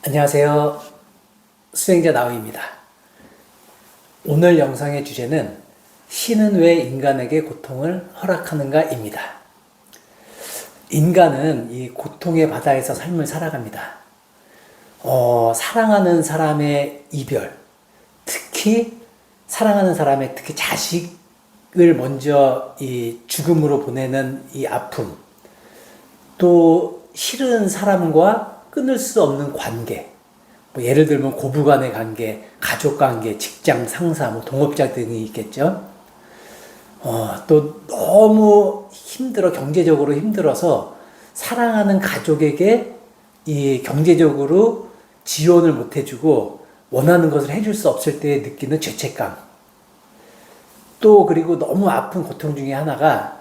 안녕하세요. 수행자 나우입니다. 오늘 영상의 주제는 신은 왜 인간에게 고통을 허락하는가입니다. 인간은 이 고통의 바다에서 삶을 살아갑니다. 사랑하는 사람의 이별, 특히 사랑하는 사람의 특히 자식을 먼저 이 죽음으로 보내는 이 아픔, 또 싫은 사람과 끊을 수 없는 관계, 예를 들면 고부간의 관계, 가족 관계, 직장 상사, 동업자 등이 있겠죠. 또 너무 경제적으로 힘들어서 사랑하는 가족에게 이 경제적으로 지원을 못 해주고 원하는 것을 해줄 수 없을 때 느끼는 죄책감. 또 그리고 너무 아픈 고통 중에 하나가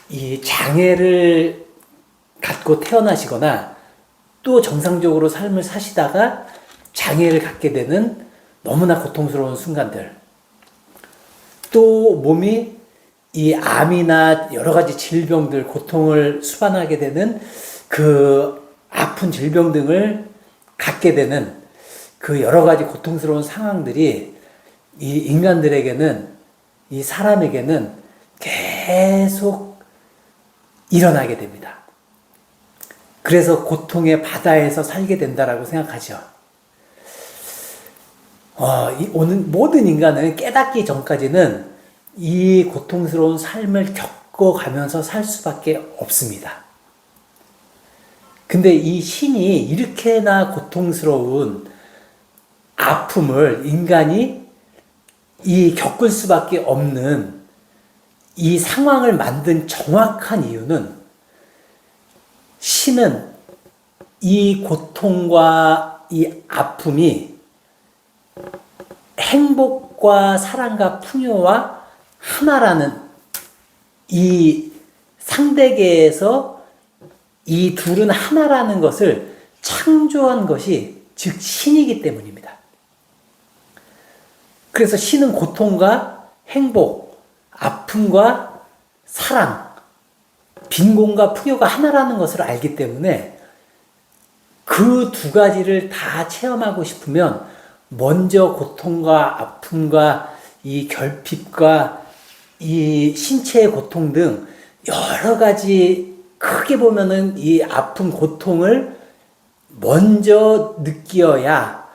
이 장애를 갖고 태어나시거나 또 정상적으로 삶을 사시다가 장애를 갖게 되는 너무나 고통스러운 순간들. 또 몸이 이 암이나 여러 가지 질병들, 고통을 수반하게 되는 그 아픈 질병 등을 갖게 되는 그 여러 가지 고통스러운 상황들이 이 인간들에게는, 이 사람에게는 계속 일어나게 됩니다. 그래서 고통의 바다에서 살게 된다라고 생각하죠. 모든 인간은 깨닫기 전까지는 이 고통스러운 삶을 겪어가면서 살 수밖에 없습니다. 근데 이 신이 이렇게나 고통스러운 아픔을 인간이 이 겪을 수밖에 없는 이 상황을 만든 정확한 이유는, 신은 이 고통과 이 아픔이 행복과 사랑과 풍요와 하나라는 이 상대계에서 이 둘은 하나라는 것을 창조한 것이 즉 신이기 때문입니다. 그래서 신은 고통과 행복, 아픔과 사랑, 빈곤과 풍요가 하나라는 것을 알기 때문에 그 두 가지를 다 체험하고 싶으면 먼저 고통과 아픔과 이 결핍과 이 신체의 고통 등 여러 가지, 크게 보면은 이 아픔, 고통을 먼저 느껴야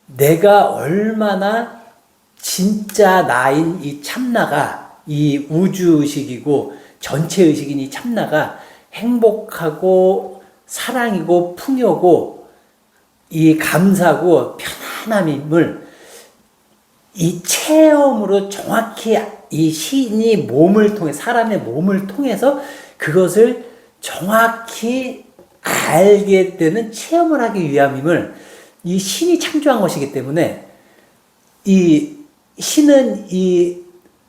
내가 얼마나 진짜 나인 이 참나가, 이 우주의식이고 전체의식인 이 참나가 행복하고 사랑이고 풍요고 이 감사고 편안함임을 이 체험으로 정확히 이 신이 몸을 통해, 사람의 몸을 통해서 그것을 정확히 알게 되는 체험을 하기 위함임을 이 신이 창조한 것이기 때문에 이 신은 이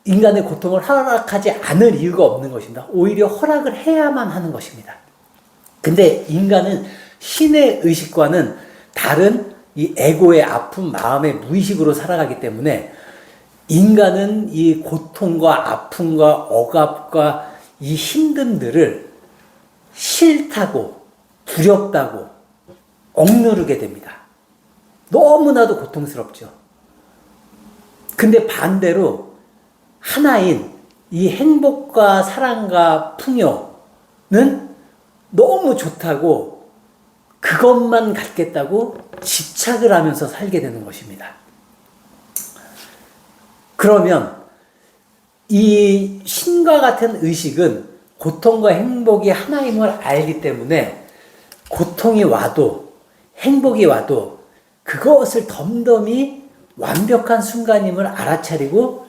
인간의 고통을 허락하지 않을 이유가 없는 것입니다. 오히려 허락을 해야만 하는 것입니다. 근데 인간은 신의 의식과는 다른 이 에고의 아픔, 마음의 무의식으로 살아가기 때문에 인간은 이 고통과 아픔과 억압과 이 힘듦들을 싫다고, 두렵다고 억누르게 됩니다. 너무나도 고통스럽죠. 근데 반대로 하나인 이 행복과 사랑과 풍요는 너무 좋다고, 그것만 갖겠다고 집착을 하면서 살게 되는 것입니다. 그러면 이 신과 같은 의식은 고통과 행복이 하나임을 알기 때문에 고통이 와도 행복이 와도 그것을 덤덤히 완벽한 순간임을 알아차리고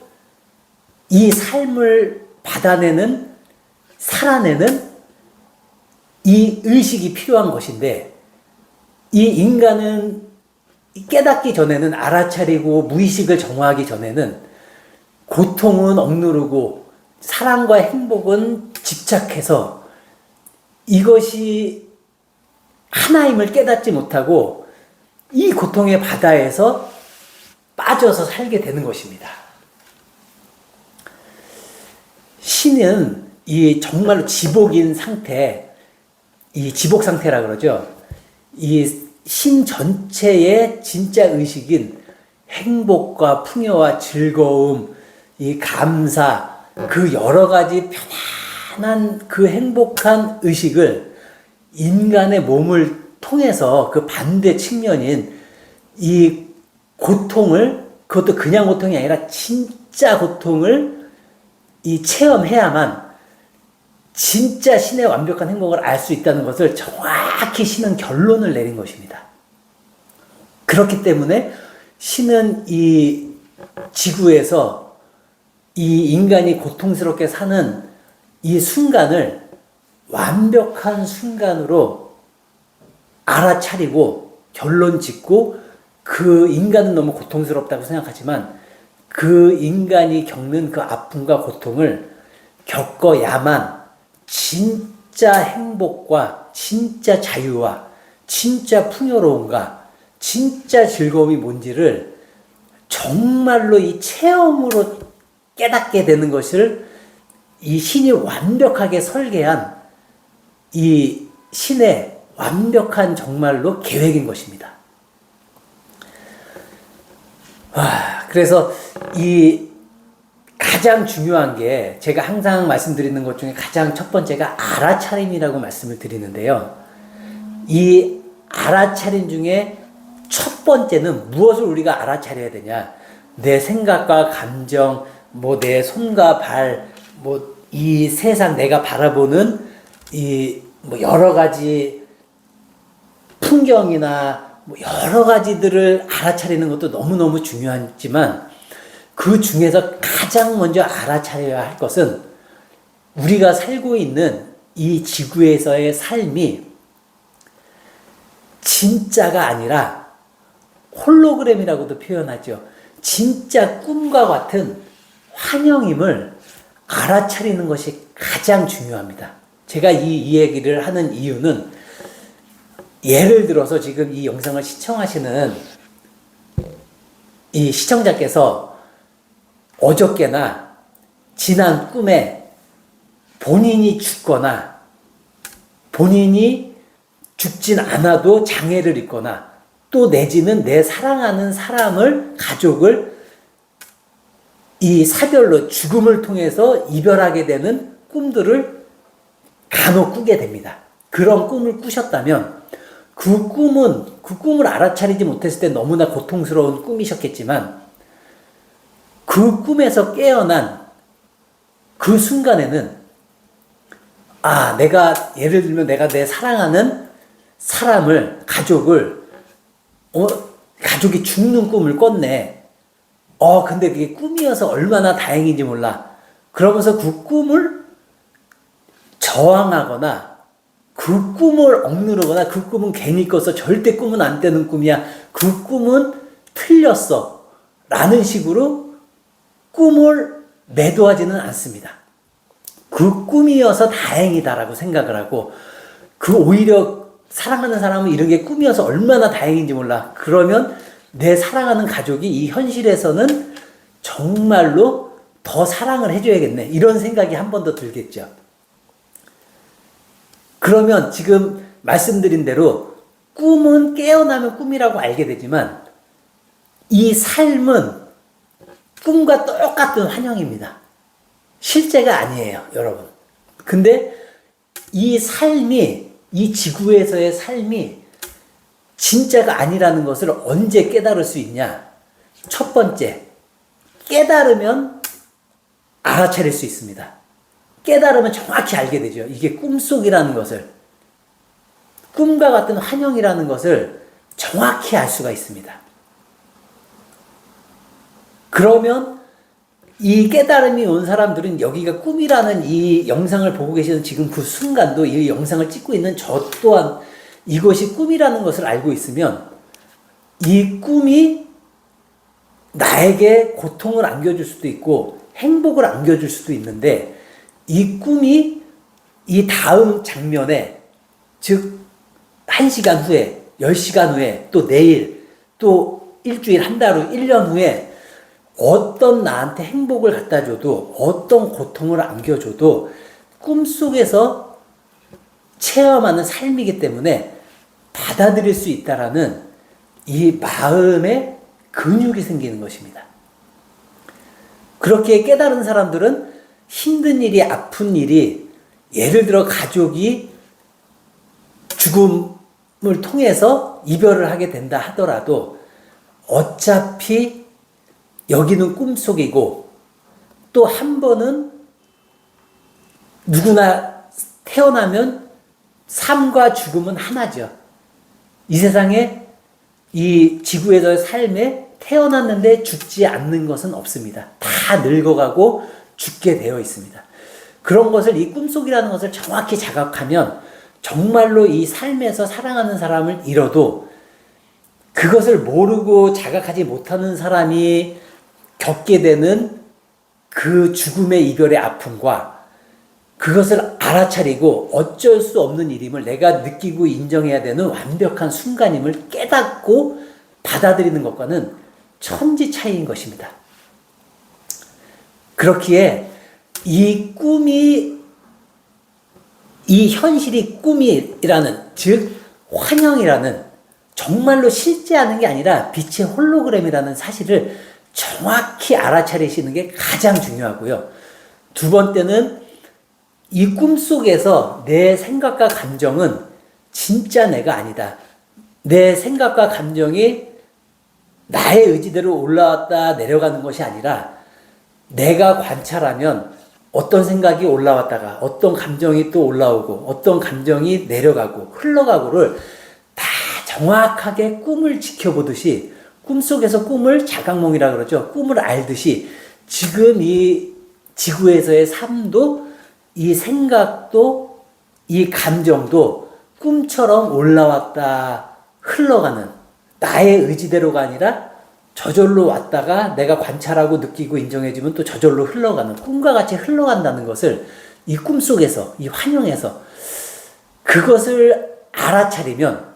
이 삶을 받아내는, 살아내는 이 의식이 필요한 것인데, 이 인간은 깨닫기 전에는, 알아차리고 무의식을 정화하기 전에는 고통은 억누르고 사랑과 행복은 집착해서 이것이 하나임을 깨닫지 못하고 이 고통의 바다에서 빠져서 살게 되는 것입니다. 신은 이 정말로 지복인 상태, 이 지복 상태라 그러죠. 이 신 전체의 진짜 의식인 행복과 풍요와 즐거움, 이 감사, 그 여러 가지 편안한 그 행복한 의식을 인간의 몸을 통해서 그 반대 측면인 이 고통을, 그것도 그냥 고통이 아니라 진짜 고통을 이 체험해야만 진짜 신의 완벽한 행복을 알 수 있다는 것을 정확히 신은 결론을 내린 것입니다. 그렇기 때문에 신은 이 지구에서 이 인간이 고통스럽게 사는 이 순간을 완벽한 순간으로 알아차리고 결론 짓고, 그 인간은 너무 고통스럽다고 생각하지만 그 인간이 겪는 그 아픔과 고통을 겪어야만 진짜 행복과 진짜 자유와 진짜 풍요로움과 진짜 즐거움이 뭔지를 정말로 이 체험으로 깨닫게 되는 것을 이 신이 완벽하게 설계한 이 신의 완벽한 정말로 계획인 것입니다. 그래서 이 가장 중요한 게, 제가 항상 말씀드리는 것 중에 가장 첫 번째가 알아차림이라고 말씀을 드리는데요. 이 알아차림 중에 첫 번째는 무엇을 우리가 알아차려야 되냐? 내 생각과 감정, 뭐 내 손과 발, 뭐 이 세상 내가 바라보는 이 뭐 여러 가지 풍경이나 뭐 여러 가지들을 알아차리는 것도 너무너무 중요하지만, 그 중에서 가장 먼저 알아차려야 할 것은 우리가 살고 있는 이 지구에서의 삶이 진짜가 아니라 홀로그램이라고도 표현하죠. 진짜 꿈과 같은 환영임을 알아차리는 것이 가장 중요합니다. 제가 이 얘기를 하는 이유는, 예를 들어서 지금 이 영상을 시청하시는 이 시청자께서 어저께나 지난 꿈에 본인이 죽거나 본인이 죽진 않아도 장애를 입거나, 또 내지는 내 사랑하는 사람을, 가족을 이 사별로 죽음을 통해서 이별하게 되는 꿈들을 간혹 꾸게 됩니다. 그런 꿈을 꾸셨다면 그 꿈을 알아차리지 못했을 때 너무나 고통스러운 꿈이셨겠지만, 그 꿈에서 깨어난 그 순간에는, 내가 예를 들면 내가 내 사랑하는 사람을, 가족을, 가족이 죽는 꿈을 꿨네. 근데 그게 꿈이어서 얼마나 다행인지 몰라. 그러면서 그 꿈을 저항하거나 그 꿈을 억누르거나, 그 꿈은 괜히 꿔서 절대 꿈은 안 되는 꿈이야, 그 꿈은 틀렸어 라는 식으로 꿈을 매도하지는 않습니다. 그 꿈이어서 다행이다라고 생각을 하고, 오히려 사랑하는 사람은 이런 게 꿈이어서 얼마나 다행인지 몰라, 그러면 내 사랑하는 가족이 이 현실에서는 정말로 더 사랑을 해줘야겠네, 이런 생각이 한 번 더 들겠죠. 그러면 지금 말씀드린 대로 꿈은 깨어나면 꿈이라고 알게 되지만, 이 삶은 꿈과 똑같은 환영입니다. 실제가 아니에요, 여러분. 근데 이 삶이, 이 지구에서의 삶이 진짜가 아니라는 것을 언제 깨달을 수 있냐? 첫 번째, 깨달으면 알아차릴 수 있습니다. 깨달으면 정확히 알게 되죠. 이게 꿈속이라는 것을, 꿈과 같은 환영이라는 것을 정확히 알 수가 있습니다. 그러면 이 깨달음이 온 사람들은 여기가 꿈이라는 이 영상을 보고 계시는 지금 그 순간도, 이 영상을 찍고 있는 저 또한 이것이 꿈이라는 것을 알고 있으면, 이 꿈이 나에게 고통을 안겨줄 수도 있고 행복을 안겨줄 수도 있는데, 이 꿈이 이 다음 장면에, 즉 1시간 후에, 10시간 후에, 또 내일, 또 일주일, 한 달 후, 1년 후에 어떤 나한테 행복을 갖다 줘도, 어떤 고통을 안겨줘도 꿈속에서 체험하는 삶이기 때문에 받아들일 수 있다라는 이 마음의 근육이 생기는 것입니다. 그렇게 깨달은 사람들은 힘든 일이, 아픈 일이, 예를 들어 가족이 죽음을 통해서 이별을 하게 된다 하더라도 어차피 여기는 꿈속이고, 또 한 번은 누구나 태어나면 삶과 죽음은 하나죠. 이 세상에, 이 지구에서의 삶에 태어났는데 죽지 않는 것은 없습니다. 다 늙어가고 죽게 되어 있습니다. 그런 것을, 이 꿈속이라는 것을 정확히 자각하면 정말로 이 삶에서 사랑하는 사람을 잃어도 그것을 모르고 자각하지 못하는 사람이 겪게 되는 그 죽음의 이별의 아픔과 그것을 알아차리고 어쩔 수 없는 일임을 내가 느끼고 인정해야 되는 완벽한 순간임을 깨닫고 받아들이는 것과는 천지 차이인 것입니다. 그렇기에 이 꿈이, 이 현실이 꿈이라는, 즉 환영이라는, 정말로 실제하는 게 아니라 빛의 홀로그램이라는 사실을 정확히 알아차리시는 게 가장 중요하고요. 두 번째는 이 꿈속에서 내 생각과 감정은 진짜 내가 아니다. 내 생각과 감정이 나의 의지대로 올라왔다 내려가는 것이 아니라 내가 관찰하면 어떤 생각이 올라왔다가 어떤 감정이 또 올라오고 어떤 감정이 내려가고 흘러가고를 다 정확하게 꿈을 지켜보듯이, 꿈속에서 꿈을 자각몽이라 그러죠. 꿈을 알듯이 지금 이 지구에서의 삶도, 이 생각도, 이 감정도 꿈처럼 올라왔다 흘러가는, 나의 의지대로가 아니라 저절로 왔다가 내가 관찰하고 느끼고 인정해주면 또 저절로 흘러가는, 꿈과 같이 흘러간다는 것을 이 꿈속에서, 이 환영에서 그것을 알아차리면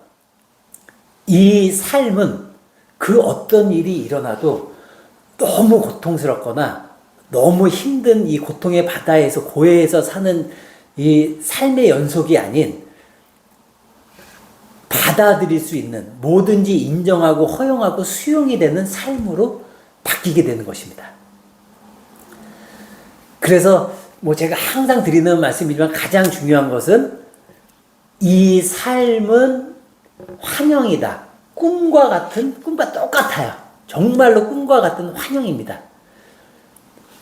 이 삶은 그 어떤 일이 일어나도 너무 고통스럽거나 너무 힘든 이 고통의 바다에서, 고해에서 사는 이 삶의 연속이 아닌 받아들일 수 있는, 뭐든지 인정하고 허용하고 수용이 되는 삶으로 바뀌게 되는 것입니다. 그래서 뭐 제가 항상 드리는 말씀이지만 가장 중요한 것은 이 삶은 환영이다. 꿈과 같은, 꿈과 똑같아요. 정말로 꿈과 같은 환영입니다.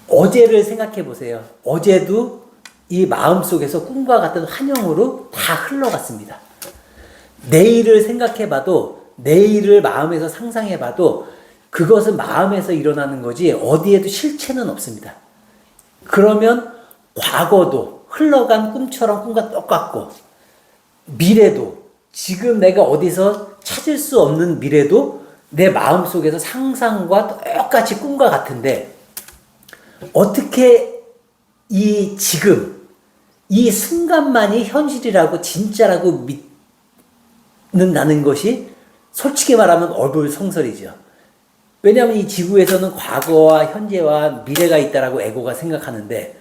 어제를 생각해 보세요. 어제도 이 마음속에서 꿈과 같은 환영으로 다 흘러갔습니다. 내일을 생각해 봐도, 내일을 마음에서 상상해 봐도 그것은 마음에서 일어나는 거지 어디에도 실체는 없습니다. 그러면 과거도 흘러간 꿈처럼 꿈과 똑같고, 미래도 지금 내가 어디서 찾을 수 없는 미래도 내 마음속에서 상상과 똑같이 꿈과 같은데, 어떻게 이 지금, 이 순간만이 현실이라고 진짜라고 믿는다는 것이 솔직히 말하면 어불성설이죠. 왜냐하면 이 지구에서는 과거와 현재와 미래가 있다라고 에고가 생각하는데,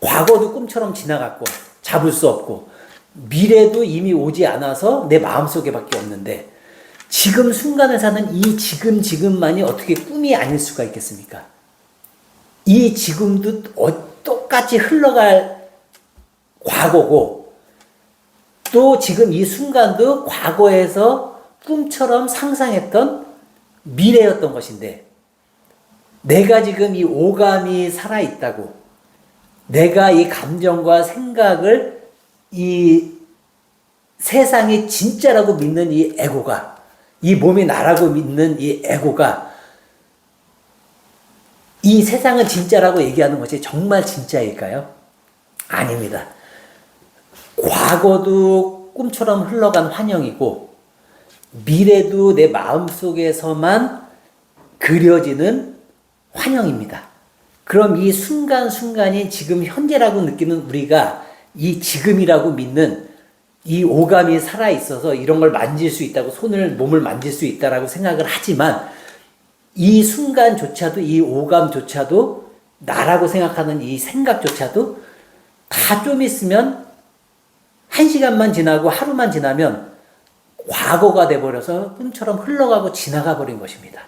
과거도 꿈처럼 지나갔고 잡을 수 없고 미래도 이미 오지 않아서 내 마음속에 밖에 없는데, 지금 순간에 사는 이 지금만이 어떻게 꿈이 아닐 수가 있겠습니까? 이 지금도 똑같이 흘러갈 과거고, 또 지금 이 순간도 과거에서 꿈처럼 상상했던 미래였던 것인데, 내가 지금 이 오감이 살아있다고, 내가 이 감정과 생각을 이 세상이 진짜라고 믿는 이 에고가, 이 몸이 나라고 믿는 이 에고가 이 세상은 진짜라고 얘기하는 것이 정말 진짜일까요? 아닙니다. 과거도 꿈처럼 흘러간 환영이고, 미래도 내 마음속에서만 그려지는 환영입니다. 그럼 이 순간순간이 지금 현재라고 느끼는 우리가 이 지금이라고 믿는 이 오감이 살아있어서 이런 걸 만질 수 있다고, 몸을 만질 수 있다라고 생각을 하지만, 이 순간조차도, 이 오감조차도, 나라고 생각하는 이 생각조차도 다 좀 있으면, 1시간만 지나고 하루만 지나면 과거가 돼버려서 꿈처럼 흘러가고 지나가 버린 것입니다.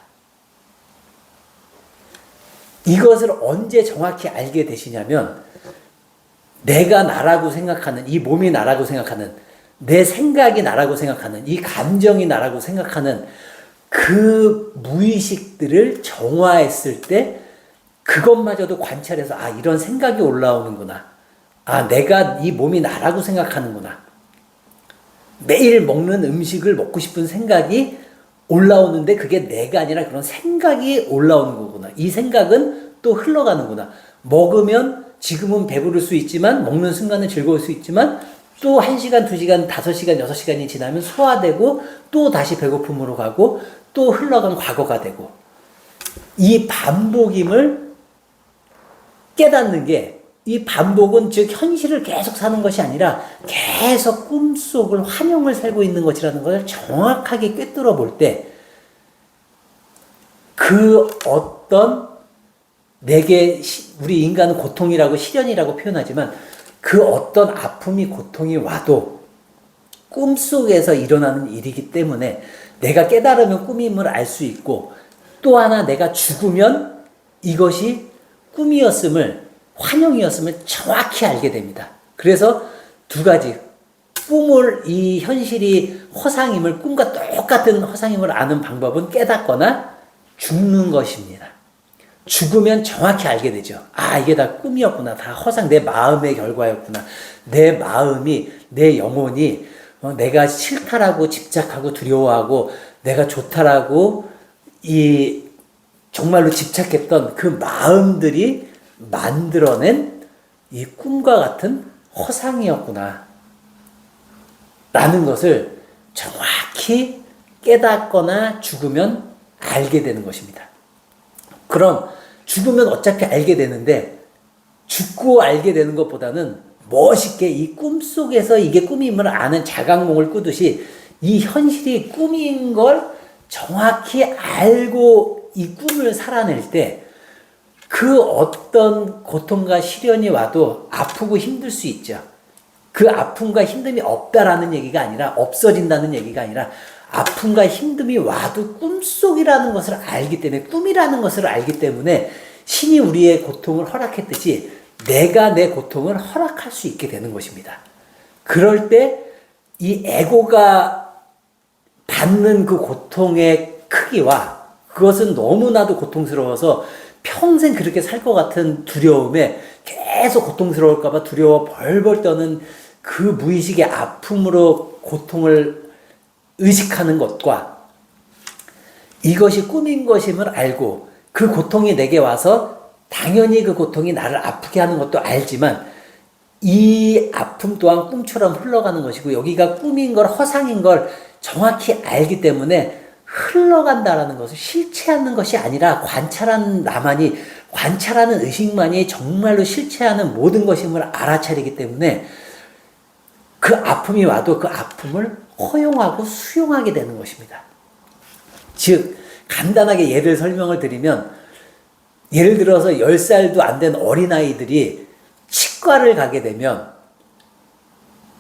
이것을 언제 정확히 알게 되시냐면 내가 나라고 생각하는, 이 몸이 나라고 생각하는, 내 생각이 나라고 생각하는, 이 감정이 나라고 생각하는 그 무의식들을 정화했을 때 그것마저도 관찰해서 이런 생각이 올라오는구나. 내가 이 몸이 나라고 생각하는구나. 매일 먹는 음식을 먹고 싶은 생각이 올라오는데 그게 내가 아니라 그런 생각이 올라오는 거구나. 이 생각은 또 흘러가는구나. 먹으면 지금은 배부를 수 있지만, 먹는 순간은 즐거울 수 있지만 또 1시간, 2시간, 5시간, 6시간이 지나면 소화되고 또 다시 배고픔으로 가고 또 흘러간 과거가 되고, 이 반복임을 깨닫는 게, 이 반복은 즉 현실을 계속 사는 것이 아니라 계속 꿈속을, 환영을 살고 있는 것이라는 것을 정확하게 꿰뚫어 볼 때 그 어떤 내게, 우리 인간은 고통이라고 시련이라고 표현하지만 그 어떤 아픔이, 고통이 와도 꿈속에서 일어나는 일이기 때문에 내가 깨달으면 꿈임을 알 수 있고, 또 하나 내가 죽으면 이것이 꿈이었음을, 환영이었음을 정확히 알게 됩니다. 그래서 두 가지, 꿈을, 이 현실이 허상임을, 꿈과 똑같은 허상임을 아는 방법은 깨닫거나 죽는 것입니다. 죽으면 정확히 알게 되죠. 이게 다 꿈이었구나. 다 허상, 내 마음의 결과였구나. 내 마음이, 내 영혼이 내가 싫다라고 집착하고 두려워하고 내가 좋다라고 정말로 집착했던 그 마음들이 만들어낸 이 꿈과 같은 허상이었구나 라는 것을 정확히 깨닫거나 죽으면 알게 되는 것입니다. 그럼 죽으면 어차피 알게 되는데, 죽고 알게 되는 것보다는 멋있게 이 꿈속에서 이게 꿈임을 아는 자각몽을 꾸듯이 이 현실이 꿈인 걸 정확히 알고 이 꿈을 살아낼 때 그 어떤 고통과 시련이 와도 아프고 힘들 수 있죠. 그 아픔과 힘듦이 없다라는 얘기가 아니라, 없어진다는 얘기가 아니라, 아픔과 힘듦이 와도 꿈속이라는 것을 알기 때문에, 꿈이라는 것을 알기 때문에 신이 우리의 고통을 허락했듯이 내가 내 고통을 허락할 수 있게 되는 것입니다. 그럴 때 이 에고가 받는 그 고통의 크기와, 그것은 너무나도 고통스러워서 평생 그렇게 살 것 같은 두려움에, 계속 고통스러울까봐 두려워 벌벌 떠는 그 무의식의 아픔으로 고통을 의식하는 것과, 이것이 꿈인 것임을 알고 그 고통이 내게 와서 당연히 그 고통이 나를 아프게 하는 것도 알지만 이 아픔 또한 꿈처럼 흘러가는 것이고, 여기가 꿈인 걸, 허상인 걸 정확히 알기 때문에 흘러간다라는 것을 실체하는 것이 아니라 관찰하는 나만이, 관찰하는 의식만이 정말로 실체하는 모든 것임을 알아차리기 때문에 그 아픔이 와도 그 아픔을 허용하고 수용하게 되는 것입니다. 즉, 간단하게 예를 설명을 드리면, 예를 들어서 10살도 안 된 어린아이들이 치과를 가게 되면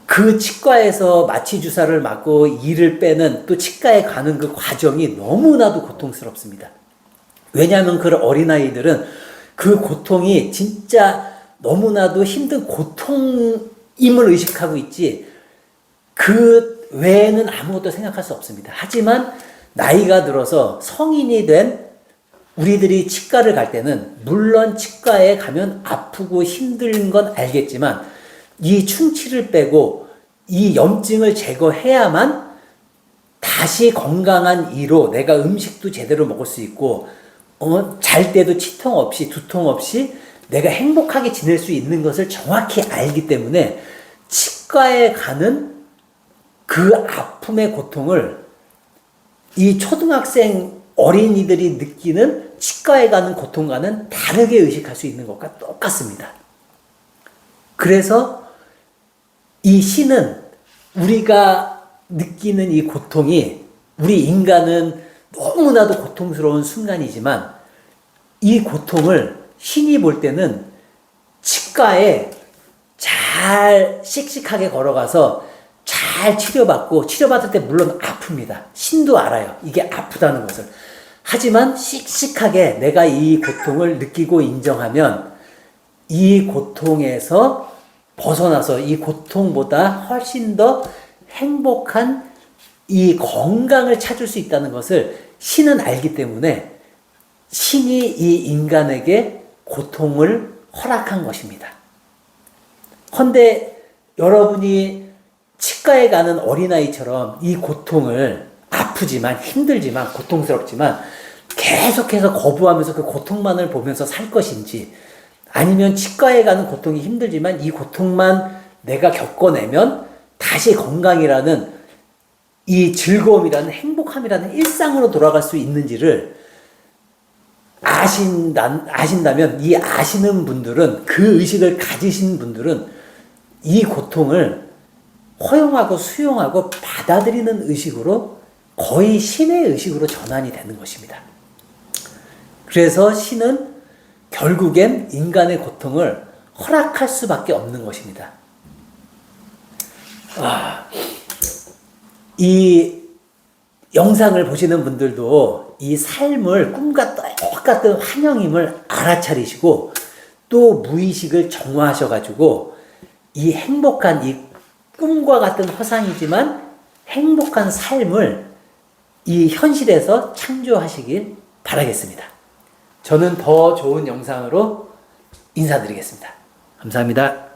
그 치과에서 마취 주사를 맞고 이를 빼는, 또 치과에 가는 그 과정이 너무나도 고통스럽습니다. 왜냐하면 그 어린아이들은 그 고통이 진짜 너무나도 힘든 고통임을 의식하고 있지 그 외에는 아무것도 생각할 수 없습니다. 하지만 나이가 들어서 성인이 된 우리들이 치과를 갈 때는 물론 치과에 가면 아프고 힘든 건 알겠지만 이 충치를 빼고 이 염증을 제거해야만 다시 건강한 이로 내가 음식도 제대로 먹을 수 있고 잘 때도 치통 없이 두통 없이 내가 행복하게 지낼 수 있는 것을 정확히 알기 때문에 치과에 가는 그 아픔의 고통을 이 초등학생 어린이들이 느끼는 치과에 가는 고통과는 다르게 의식할 수 있는 것과 똑같습니다. 그래서 이 신은 우리가 느끼는 이 고통이, 우리 인간은 너무나도 고통스러운 순간이지만 이 고통을 신이 볼 때는 치과에 잘 씩씩하게 걸어가서 잘 잘 치료받고 치료받을 때 물론 아픕니다. 신도 알아요. 이게 아프다는 것을. 하지만 씩씩하게 내가 이 고통을 느끼고 인정하면 이 고통에서 벗어나서 이 고통보다 훨씬 더 행복한 이 건강을 찾을 수 있다는 것을 신은 알기 때문에 신이 이 인간에게 고통을 허락한 것입니다. 헌데 여러분이 치과에 가는 어린아이처럼 이 고통을 아프지만 힘들지만 고통스럽지만 계속해서 거부하면서 그 고통만을 보면서 살 것인지 아니면 치과에 가는 고통이 힘들지만 이 고통만 내가 겪어내면 다시 건강이라는 이 즐거움이라는 행복함이라는 일상으로 돌아갈 수 있는지를 아신다면 이 아시는 분들은 그 의식을 가지신 분들은 이 고통을 허용하고 수용하고 받아들이는 의식으로 거의 신의 의식으로 전환이 되는 것입니다. 그래서 신은 결국엔 인간의 고통을 허락할 수밖에 없는 것입니다. 이 영상을 보시는 분들도 이 삶을 꿈과 똑같은 환영임을 알아차리시고 또 무의식을 정화하셔가지고 이 행복한 이 꿈과 같은 허상이지만 행복한 삶을 이 현실에서 창조하시길 바라겠습니다. 저는 더 좋은 영상으로 인사드리겠습니다. 감사합니다.